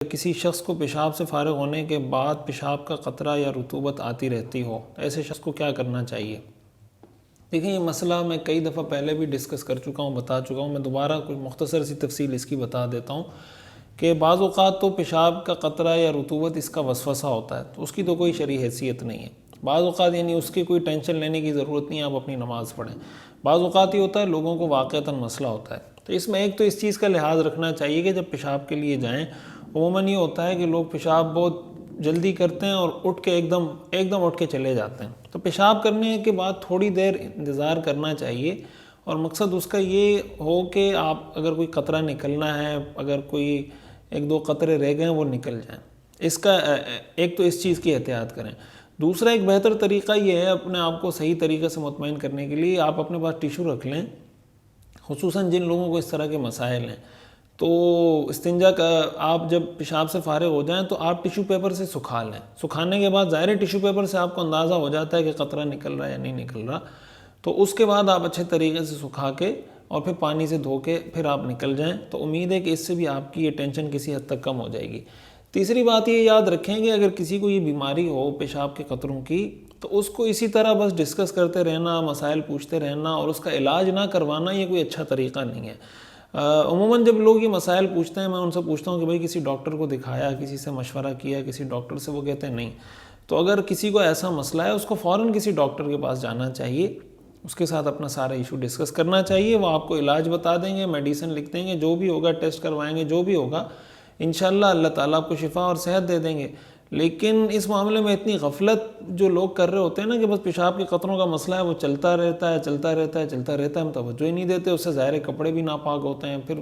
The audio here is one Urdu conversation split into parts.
کسی شخص کو پیشاب سے فارغ ہونے کے بعد پیشاب کا قطرہ یا رطوبت آتی رہتی ہو، ایسے شخص کو کیا کرنا چاہیے؟ دیکھیں، یہ مسئلہ میں کئی دفعہ پہلے بھی ڈسکس کر چکا ہوں، بتا چکا ہوں، میں دوبارہ کوئی مختصر سی تفصیل اس کی بتا دیتا ہوں کہ بعض اوقات تو پیشاب کا قطرہ یا رطوبت اس کا وسوسہ ہوتا ہے، تو اس کی تو کوئی شرعی حیثیت نہیں ہے۔ بعض اوقات یعنی اس کی کوئی ٹینشن لینے کی ضرورت نہیں ہے، آپ اپنی نماز پڑھیں۔ بعض اوقات یہ ہوتا ہے لوگوں کو واقعتاً مسئلہ ہوتا ہے، تو اس میں ایک تو اس چیز کا لحاظ رکھنا چاہیے کہ جب پیشاب کے لیے جائیں، عموماً یہ ہوتا ہے کہ لوگ پیشاب بہت جلدی کرتے ہیں اور اٹھ کے ایک دم اٹھ کے چلے جاتے ہیں، تو پیشاب کرنے کے بعد تھوڑی دیر انتظار کرنا چاہیے، اور مقصد اس کا یہ ہو کہ آپ اگر کوئی قطرہ نکلنا ہے، اگر کوئی ایک دو قطرے رہ گئے ہیں وہ نکل جائیں۔ اس کا ایک تو اس چیز کی احتیاط کریں۔ دوسرا ایک بہتر طریقہ یہ ہے اپنے آپ کو صحیح طریقے سے مطمئن کرنے کے لیے، آپ اپنے پاس ٹیشو رکھ لیں، خصوصاً جن لوگوں کو اس طرح کے مسائل ہیں۔ تو استنجا کا آپ جب پیشاب سے فارغ ہو جائیں تو آپ ٹیشو پیپر سے سکھا لیں۔ سکھانے کے بعد ظاہر ٹیشو پیپر سے آپ کو اندازہ ہو جاتا ہے کہ قطرہ نکل رہا ہے یا نہیں نکل رہا، تو اس کے بعد آپ اچھے طریقے سے سکھا کے اور پھر پانی سے دھو کے پھر آپ نکل جائیں، تو امید ہے کہ اس سے بھی آپ کی یہ ٹینشن کسی حد تک کم ہو جائے گی۔ تیسری بات یہ یاد رکھیں کہ اگر کسی کو یہ بیماری ہو پیشاب کے قطروں کی، تو اس کو اسی طرح بس ڈسکس کرتے رہنا، مسائل پوچھتے رہنا اور اس کا علاج نہ کروانا، یہ کوئی اچھا طریقہ نہیں ہے۔ عموماً جب لوگ یہ مسائل پوچھتے ہیں، میں ان سے پوچھتا ہوں کہ بھائی کسی ڈاکٹر کو دکھایا، کسی سے مشورہ کیا، کسی ڈاکٹر سے؟ وہ کہتے ہیں نہیں۔ تو اگر کسی کو ایسا مسئلہ ہے، اس کو فوراً کسی ڈاکٹر کے پاس جانا چاہیے، اس کے ساتھ اپنا سارا ایشو ڈسکس کرنا چاہیے، وہ آپ کو علاج بتا دیں گے، میڈیسن لکھ دیں گے، جو بھی ہوگا ٹیسٹ کروائیں گے، جو بھی ہوگا انشاءاللہ اللہ تعالیٰ آپ کو شفا اور صحت دے دیں گے۔ لیکن اس معاملے میں اتنی غفلت جو لوگ کر رہے ہوتے ہیں نا کہ بس پیشاب کے قطروں کا مسئلہ ہے، وہ چلتا رہتا ہے، ہم توجہ ہی نہیں دیتے، اس سے ظاہر کپڑے بھی ناپاک ہوتے ہیں، پھر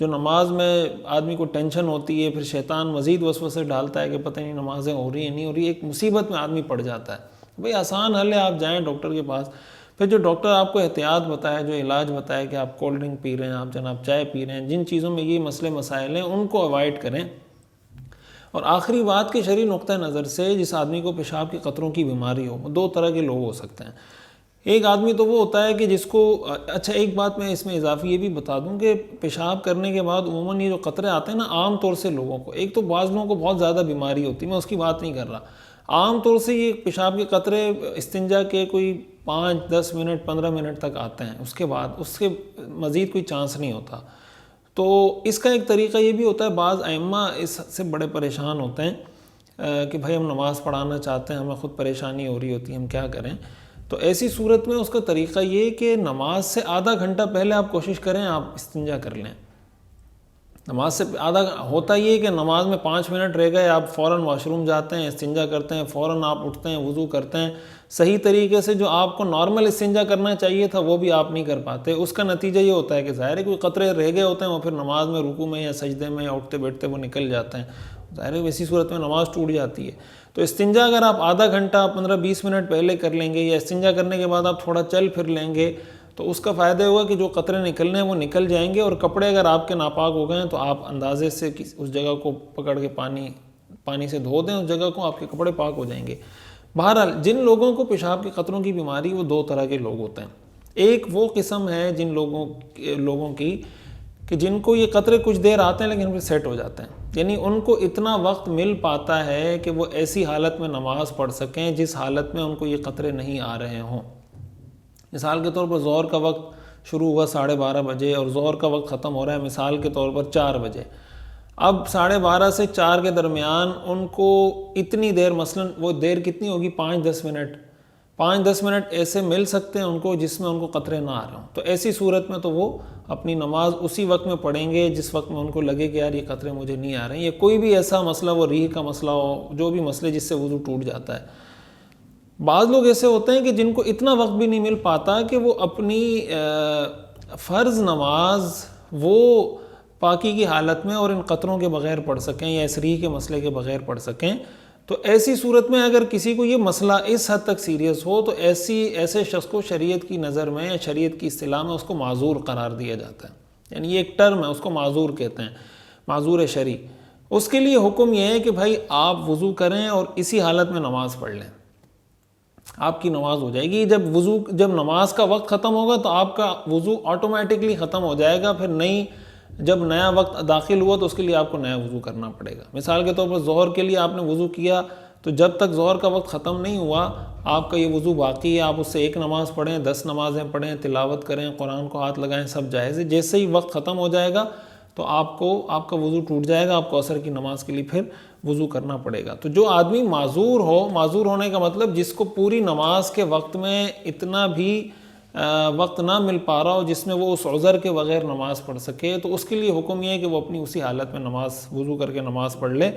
جو نماز میں آدمی کو ٹینشن ہوتی ہے، پھر شیطان مزید وسوسے ڈالتا ہے کہ پتہ نہیں نمازیں ہو رہی ہیں نہیں ہو رہی، ایک مصیبت میں آدمی پڑ جاتا ہے۔ بھئی آسان حل ہے، آپ جائیں ڈاکٹر کے پاس، پھر جو ڈاکٹر آپ کو احتیاط بتائے، جو علاج بتائے کہ آپ کولڈ ڈرنک پی رہے ہیں، آپ جناب چائے پی رہے ہیں، جن چیزوں میں یہ مسئلے مسائل ہیں ان کو اوائڈ کریں۔ اور آخری بات کہ شرعی نقطہ نظر سے جس آدمی کو پیشاب کے قطروں کی بیماری ہو، دو طرح کے لوگ ہو سکتے ہیں۔ ایک آدمی تو وہ ہوتا ہے کہ جس کو اچھا، ایک بات میں اس میں اضافی یہ بھی بتا دوں کہ پیشاب کرنے کے بعد عموماً یہ جو قطرے آتے ہیں نا، عام طور سے لوگوں کو، ایک تو بعض لوگوں کو بہت زیادہ بیماری ہوتی ہے، میں اس کی بات نہیں کر رہا، عام طور سے یہ پیشاب کے قطرے استنجا کے کوئی 5 10 منٹ 15 منٹ تک آتے ہیں، اس کے بعد اس کے مزید کوئی چانس نہیں ہوتا۔ تو اس کا ایک طریقہ یہ بھی ہوتا ہے، بعض ائمہ اس سے بڑے پریشان ہوتے ہیں کہ بھائی ہم نماز پڑھانا چاہتے ہیں، ہمیں خود پریشانی ہو رہی ہوتی ہے، ہم کیا کریں؟ تو ایسی صورت میں اس کا طریقہ یہ کہ نماز سے آدھا گھنٹہ پہلے آپ کوشش کریں آپ استنجا کر لیں۔ نماز سے ہوتا یہ کہ نماز میں 5 منٹ رہ گئے، آپ فوراً واش روم جاتے ہیں، استنجا کرتے ہیں، فوراً آپ اٹھتے ہیں، وضو کرتے ہیں، صحیح طریقے سے جو آپ کو نارمل استنجا کرنا چاہیے تھا وہ بھی آپ نہیں کر پاتے۔ اس کا نتیجہ یہ ہوتا ہے کہ ظاہر ہے کوئی قطرے رہ گئے ہوتے ہیں، وہ پھر نماز میں رکوع میں یا سجدے میں یا اٹھتے بیٹھتے وہ نکل جاتے ہیں، ظاہر ہے اسی صورت میں نماز ٹوٹ جاتی ہے۔ تو استنجا اگر آپ آدھا گھنٹہ 15-20 منٹ پہلے کر لیں گے، یا استنجا کرنے کے بعد آپ تھوڑا چل پھر لیں گے، تو اس کا فائدہ ہوگا کہ جو قطرے نکلنے ہیں وہ نکل جائیں گے، اور کپڑے اگر آپ کے ناپاک ہو گئے ہیں تو آپ اندازے سے اس جگہ کو پکڑ کے پانی سے دھو دیں اس جگہ کو، آپ کے کپڑے پاک ہو جائیں گے۔ بہرحال جن لوگوں کو پیشاب کے قطروں کی بیماری، وہ دو طرح کے لوگ ہوتے ہیں۔ ایک وہ قسم ہے جن لوگوں کی کہ جن کو یہ قطرے کچھ دیر آتے ہیں لیکن پھر سیٹ ہو جاتے ہیں، یعنی ان کو اتنا وقت مل پاتا ہے کہ وہ ایسی حالت میں نماز پڑھ سکیں جس حالت میں ان کو یہ قطرے نہیں آ رہے ہوں۔ مثال کے طور پر ظہر کا وقت شروع ہوا 12:30 بجے اور ظہر کا وقت ختم ہو رہا ہے مثال کے طور پر 4 بجے، اب 12:30 سے 4 کے درمیان ان کو اتنی دیر، مثلاً وہ دیر کتنی ہوگی، 5-10 منٹ، 5-10 منٹ ایسے مل سکتے ہیں ان کو جس میں ان کو قطرے نہ آ رہے ہوں۔ تو ایسی صورت میں تو وہ اپنی نماز اسی وقت میں پڑھیں گے جس وقت میں ان کو لگے کہ یار یہ قطرے مجھے نہیں آ رہے ہیں، یا کوئی بھی ایسا مسئلہ، وہ ریح کا مسئلہ ہو، جو بھی مسئلے جس سے وضو ٹوٹ جاتا ہے۔ بعض لوگ ایسے ہوتے ہیں کہ جن کو اتنا وقت بھی نہیں مل پاتا کہ وہ اپنی فرض نماز وہ پاکی کی حالت میں اور ان قطروں کے بغیر پڑھ سکیں، یا اس ریح کے مسئلے کے بغیر پڑھ سکیں۔ تو ایسی صورت میں اگر کسی کو یہ مسئلہ اس حد تک سیریس ہو تو ایسے شخص کو شریعت کی نظر میں یا شریعت کی اصطلاح میں اس کو معذور قرار دیا جاتا ہے، یعنی یہ ایک ٹرم ہے، اس کو معذور کہتے ہیں، معذور شرعی۔ اس کے لیے حکم یہ ہے کہ بھائی آپ وضو کریں اور اسی حالت میں نماز پڑھ لیں، آپ کی نماز ہو جائے گی۔ جب نماز کا وقت ختم ہوگا تو آپ کا وضو آٹومیٹکلی ختم ہو جائے گا، پھر نئی جب نیا وقت داخل ہوا تو اس کے لیے آپ کو نیا وضو کرنا پڑے گا۔ مثال کے طور پر ظہر کے لیے آپ نے وضو کیا تو جب تک ظہر کا وقت ختم نہیں ہوا آپ کا یہ وضو باقی ہے، آپ اس سے ایک نماز پڑھیں، 10 نمازیں پڑھیں، تلاوت کریں، قرآن کو ہاتھ لگائیں، سب جائز ہے۔ جیسے ہی وقت ختم ہو جائے گا تو آپ کا وضو ٹوٹ جائے گا، آپ کو عصر کی نماز کے لیے پھر وضو کرنا پڑے گا۔ تو جو آدمی معذور ہو، معذور ہونے کا مطلب جس کو پوری نماز کے وقت میں اتنا بھی وقت نہ مل پا رہا ہو جس میں وہ اس عذر کے بغیر نماز پڑھ سکے، تو اس کے لیے حکم یہ ہے کہ وہ اپنی اسی حالت میں وضو کر کے نماز پڑھ لے،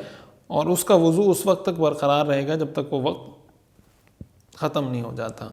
اور اس کا وضو اس وقت تک برقرار رہے گا جب تک وہ وقت ختم نہیں ہو جاتا۔